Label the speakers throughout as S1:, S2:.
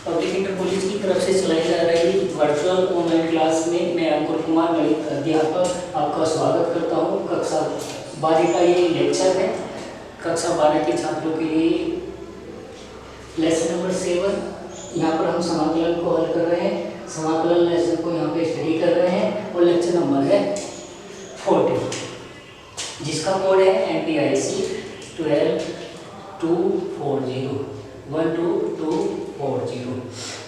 S1: Public inter college की तरफ से चलाई जा रही वर्चुअल ऑनलाइन क्लास में मैं अंकुर कुमार गणित अध्यापक आपका स्वागत करता हूं। कक्षा 12 का ये लेक्चर है। कक्षा 12 के छात्रों के लिए लेसन नंबर 7। यहाँ पर हम समाकलन को हल कर रहे हैं। समाकलन लेसन को यहाँ पे स्टडी कर रहे हैं और लेक्चर नंबर है 40, जिसका कोड है NPIC 12240।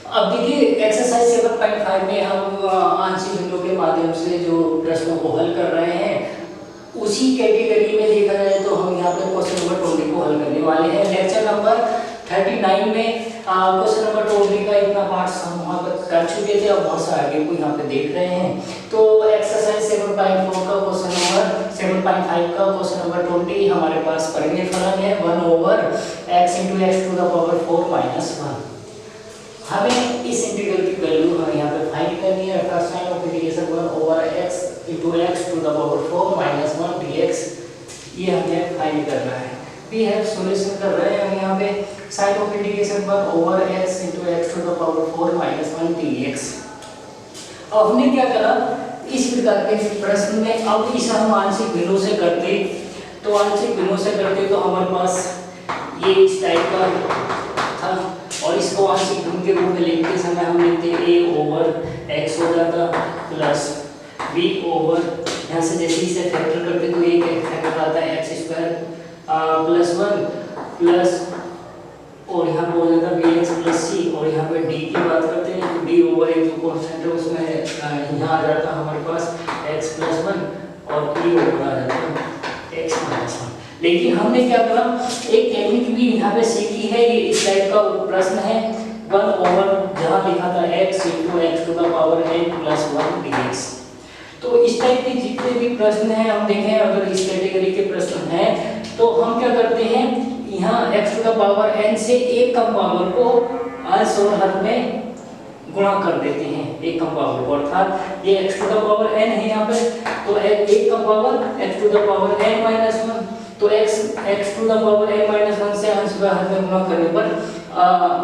S1: अब देखिए एक्सरसाइज 7.5 में हम आंशिक भिन्नों के माध्यम से जो प्रश्नों को हल कर रहे हैं, उसी कैटेगरी में देखा जाए तो हम यहाँ पे क्वेश्चन नंबर 20 को हल करने वाले हैं। लेक्चर नंबर 39 में क्वेश्चन नंबर 20 का इतना पार्ट हम वहाँ पर कर चुके थे। अब बहुत सारे आगे को यहाँ पे देख रहे हैं। तो एक्सरसाइज 7.4 का क्वेश्चन नंबर 7.5 का क्वेश्चन नंबर 20 हमारे पास परिमेय फलन है 1/x × x⁴ - 1। हमें इस इंटीग्रल की वैल्यू हमें यहाँ पे फाइंड करनी है। अर्थात sign of integration 1/x × x⁴ - 1 dx ये हमें फाइंड करना है। वी हैव सॉल्यूशन कर रहे हैं हम यहाँ पे sign of integration 1/x × x⁴ - 1 dx। अब हमने क्या करा इस प्रकार के प्रश्न में, अब इसे हम आंशिक भिन्नों से करते तो हमारे पास ये इस टाइप का था और इसको आंशिक भिन्न के रूप में लिखते समय हम लिखते a/x हो जाता प्लस b/, यहाँ से जैसे इसे फैक्टर करते तो ये फैक्टर आता है x² + 1 प्लस और यहाँ पर हो जाता bx + c। और यहाँ पे d की बात करते हैं तो d/1 जो कांस्टेंट है उसमें यहाँ आ जाता हमारे पास x + 1 और p/, आ जाता x - 1। लेकिन हमने क्या करा, एक टेक्निक भी यहाँ पे सीखी है। ये इस टाइप का प्रश्न है 1/, जहाँ लिखा था x × x⁴n + 1 dx। तो इस टाइप के जितने भी प्रश्न हैं हम देखें, अगर इस कैटेगरी के प्रश्न हैं तो हम क्या करते हैं, यहाँ x⁴n से एक कम पावर को अंश और हर में गुणा कर देते हैं, एक कम पावर को। अर्थात ये x⁴n है यहाँ पे, तो एक कम पावर x⁴n - 1, तो x⁴n - 1 से अंश व हर में गुणा करने पर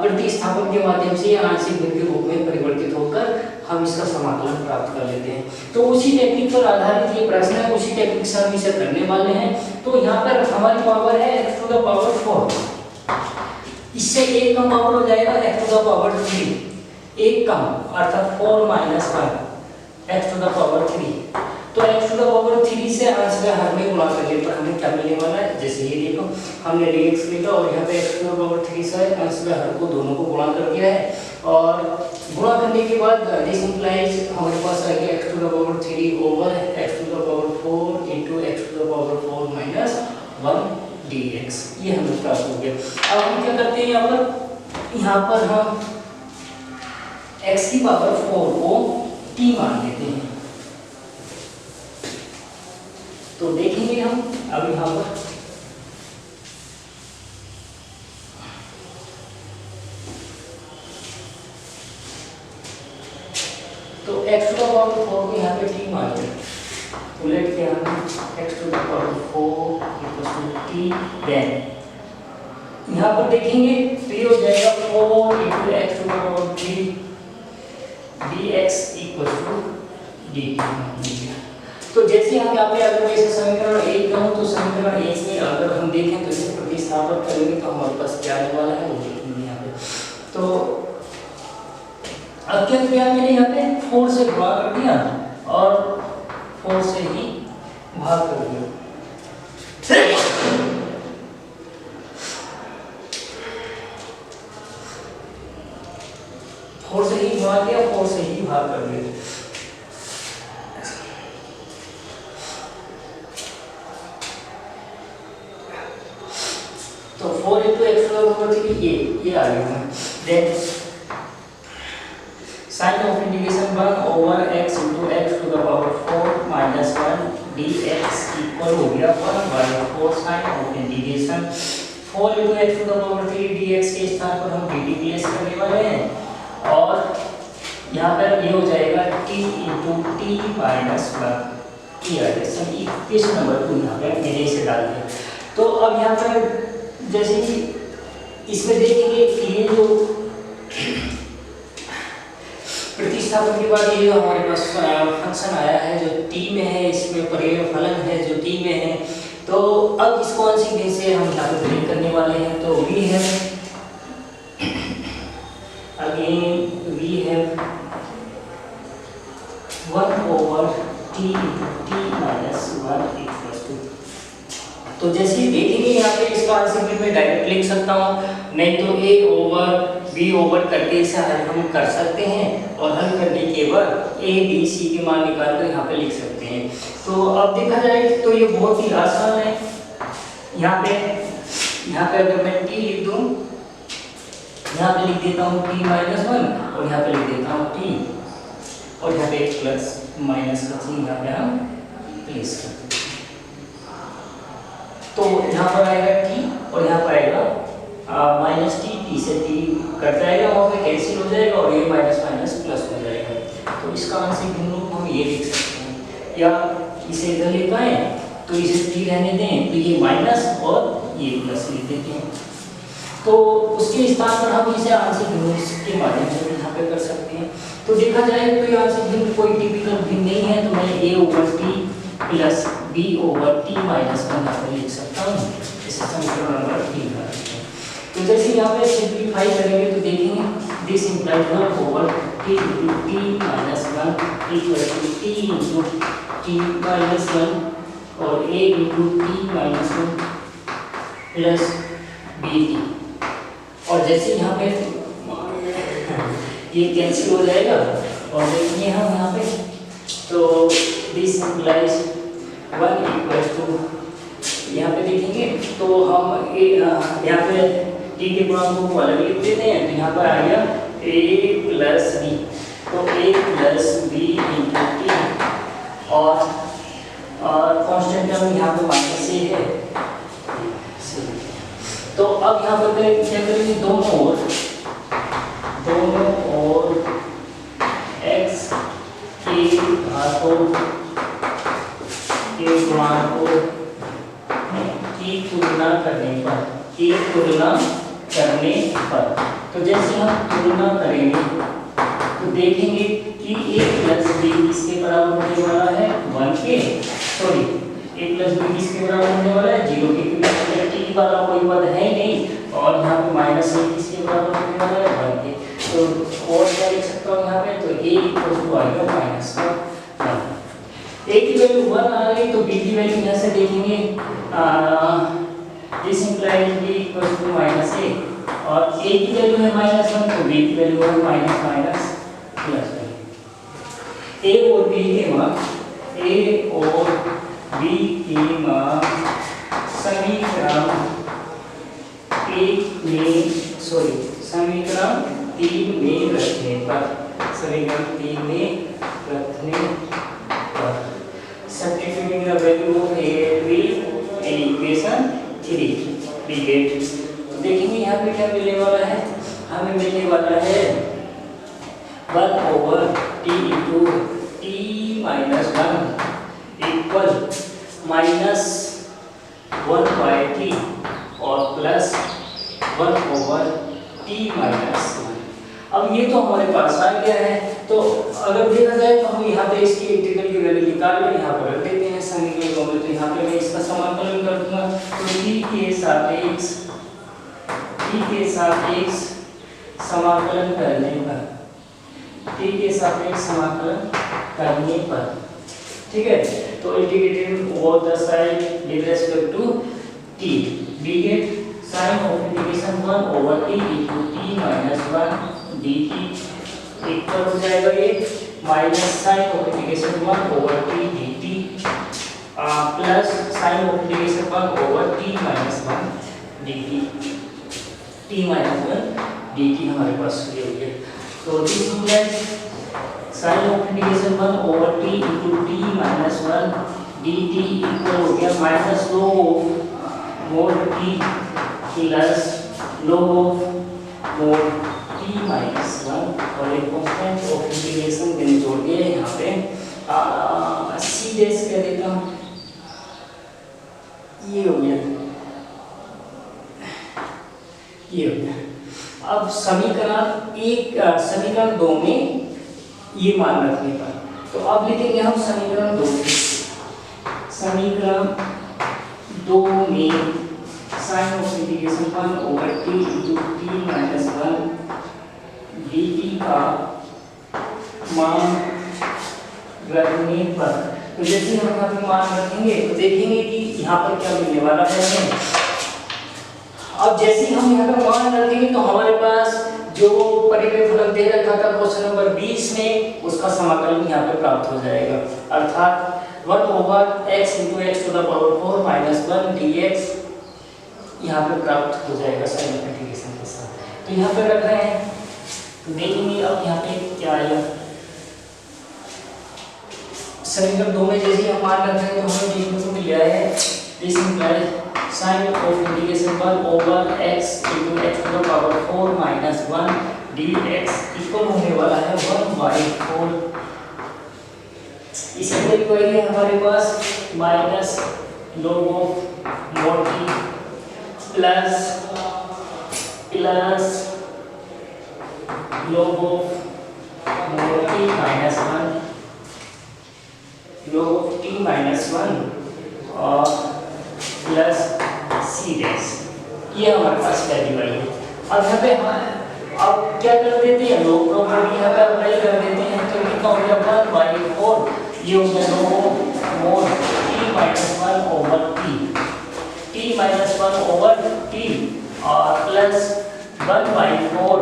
S1: प्रतिस्थापन के माध्यम से आंशिक भिन्न के रूप में परिवर्तित होकर हम इसका समाकलन प्राप्त कर लेते हैं। तो उसी टेक्निक पर आधारित ये प्रश्न है, उसी टेक्निक से हम इसे करने वाले हैं। तो यहाँ पर हमारी पावर है x⁴, इससे एक कम पावर हो जाएगा x⁴, एक कम अर्थात 4 - 1 x⁴। तो x⁴ से अंश व हर में गुणा करने पर हमें क्या मिलने वाला है, जैसे ये देखो हमने dx लिखा और यहाँ पे x⁴ से अंश व हर को दोनों को गुणा कर दिया है। और गुणा करने के बाद दिस इंप्लाइज हमारे पास आ गया x⁴ / x⁴ - 1 dx। ये हमें प्राप्त हो गया। अब हम क्या करते हैं, यहाँ पर हम x⁴ को t मान लेते हैं। तो देखेंगे हम अब यहाँ पर तो x⁴ को यहाँ पे t मान लेते हैं। तो लेट के हम x⁴ t, देन यहाँ पर देखेंगे तो ये हो जाएगा 4 × x⁴ dx = dt। तो जैसे हम यहाँ पे अगर मैं इसे समीकरण 1 कहूँ तो समीकरण 1 में अगर हम देखें तो इसे प्रतिस्थापित करेंगे तो हमारे पास क्या आने वाला है वो देखेंगे यहाँ पे। तो अब क्या किया मैंने, यहाँ पे 4 से भाग कर दिया और 4 से ही भाग कर दिया। फोर से ही भाग दिया, 4 से ही भाग कर दिया। तो 4 × x⁴ ये आ गया। Then sign of integration 1/x × x⁴ - 1 dx equal हो गया 1/4 sign of integration 4 × x⁴ dx के स्थान पर हम dt प्लेस करने वाले हैं और यहाँ पर ये हो जाएगा t × t - 1 ये आ गया। इस नंबर को यहाँ पे मैंने इसे डाल दिया। तो अब यहाँ पर जैसे कि इसमें देखेंगे कि ये जो प्रतिस्थापन के बाद ये हमारे पास फंक्शन आया है जो टी में है, इसमें परिमेय फलन है जो टी में है। तो अब इसको आंशिक भिन्न से हम यहाँ पे ब्रेक करने वाले हैं। तो we have again we have 1 over t into t minus 1 equals to. तो जैसे ही देखेंगे यहाँ पे इसका आंशिक भिन्न मैं डायरेक्ट लिख सकता हूँ, नहीं तो ए ओवर बी ओवर करके इसे हल हम कर सकते हैं और हल करने के बाद ए बी सी के मान निकाल कर यहाँ पे लिख सकते हैं। तो अब देखा जाए तो ये बहुत ही आसान है। यहाँ पे अगर मैं टी लिख दूँ, यहाँ पे लिख देता हूँ टी माइनस 1 और यहाँ पे लिख देता हूँ टी और यहाँ पे एक प्लस माइनस का चिन्ह यहाँ पे हम प्लेस करते हैं। तो यहाँ पर आएगा टी और यहाँ पर आएगा माइनस टी, टी से टी कट जाएगा, वहाँ पे कैंसिल हो जाएगा और ये माइनस माइनस प्लस हो जाएगा। तो इसका आंशिक भिन्न रूप हम ये लिख सकते हैं, या इसे इधर ले पाए तो इसे टी रहने दें तो ये माइनस और ये प्लस लिख देते हैं। तो उसके स्थान पर हम इसे आंशिक भिन्न के माध्यम से यहाँ पे कर सकते हैं। तो देखा जाए तो ये आंशिक भिन्न कोई टिपिकल भिन्न नहीं है, तो मैं a over T plus b over T minus 1 यहाँ पे लिख सकता हूँ। इसे समीकरण नंबर 3 का रखते हैं। तो जैसे यहाँ पे सिंप्लीफाई करेंगे तो देखेंगे this implies 1 over t into t minus 1 equal to t into t minus 1 और a into t minus 1 plus b t. और जैसे यहाँ पे ये कैंसिल हो जाएगा और देखेंगे हम यहाँ पे तो दिस इंप्लाइज 1 इक्वल टू, यहाँ पे देखेंगे तो हम यहाँ पे टी के गुणांकों को अलग लिख देते हैं। तो यहाँ पर आ गया a प्लस बी, तो a plus b into t और कांस्टेंट टर्म यहाँ पे माइनस a है। तो अब यहाँ पर क्या करेंगे, दोनों ओर x के घातों के गुणांकों की तुलना करने पर, तो जैसे हम तुलना करेंगे तो देखेंगे कि a प्लस बी किसके बराबर होने वाला है 1 के, सॉरी a प्लस बी किसके बराबर होने वाला है 0 के, क्योंकि टी वाला कोई पद है नहीं और यहाँ पे माइनस a किसके बराबर होने वाला है 1 के। तो और क्या लिख सकता हूँ यहाँ पे, तो a इक्वल टू आएगा माइनस 1। a की वैल्यू 1 आ गई तो b की वैल्यू यहाँ से देखेंगे this implies b equal to minus a और a की वैल्यू है माइनस 1 तो b की वैल्यू है माइनस माइनस प्लस 1। a और b के मान समीकरण 3 में रखने पर substituting the value of a and b in equation 3 we get, देखेंगे यहाँ पे क्या मिलने वाला है, हमें मिलने वाला है 1 over t into t minus 1 equal minus 1 by T और प्लस 1 ओवर टी माइनस 1। अब ये तो हमारे पास आ गया है। तो अगर देखा जाए तो हम यहाँ पे इसकी इंटीग्रल की वैल्यू निकाल कर यहाँ पर रख देते हैं समीकरण में। तो यहाँ पे मैं इसका समाकलन कर दूंगा तो टी के सापेक्ष समाकलन करने पर ठीक है, तो integrated over the side with respect to t we get sin of integration 1 over t into t minus 1 dt equal हो जाएगा ये minus sin of integration 1 over t dt plus sin of integration 1 over t minus 1 dt t minus 1 dt हमारे पास ये हो गया। तो this equals sin of integration 1 over t into t minus 1 dt equal हो गया minus log mod t plus log of mod t minus 1 और एक constant of integration मैंने जोड़ दिया है यहाँ पे सी डैश कह देता हूँ, ये हो गया। अब समीकरण 2 में ये मान रखने पर। तो अब लिखेंगे हम समीकरण 2। समीकरण 2 में sign of integration 1/t × t - 1 dt का मान रखने पर, तो जैसे हम यहाँ पे मान रखेंगे तो देखेंगे कि यहाँ पर क्या मिलने वाला है हमें। अब जैसे ही हम यहाँ पे मान रखेंगे तो हमारे पास जो परिमेय फलक दे रखा था क्वेश्चन नंबर 20 में, उसका समाकलन यहाँ पे प्राप्त हो जाएगा, अर्थात 1/x × x⁴ - 1 dx यहाँ पे प्राप्त हो जाएगा साइन ऑफ इंटीग्रेशन के साथ। तो यहाँ पे रख रहे हैं, तो देखेंगे अब यहाँ पे क्या आएगा। समीकरण 2 में जैसे हम मान रख रहे हैं तो हमें देखने को मिल रहा है this implies sign of integration 1/x × x⁴ - 1 dx equal होने वाला है 1/4। इसी तरह कोई है हमारे पास minus log of mod t plus log of mod t - 1 log of t - 1 और प्लस c डैश, ये हमारे पास पहली वाली है। अब यहाँ पे अब क्या कर देते हैं, log प्रॉपर्टी यहाँ पे अप्लाई कर देते हैं, तो लिखा हो गया 1/4, ये हो गया log of mod t - 1/t और प्लस 1/4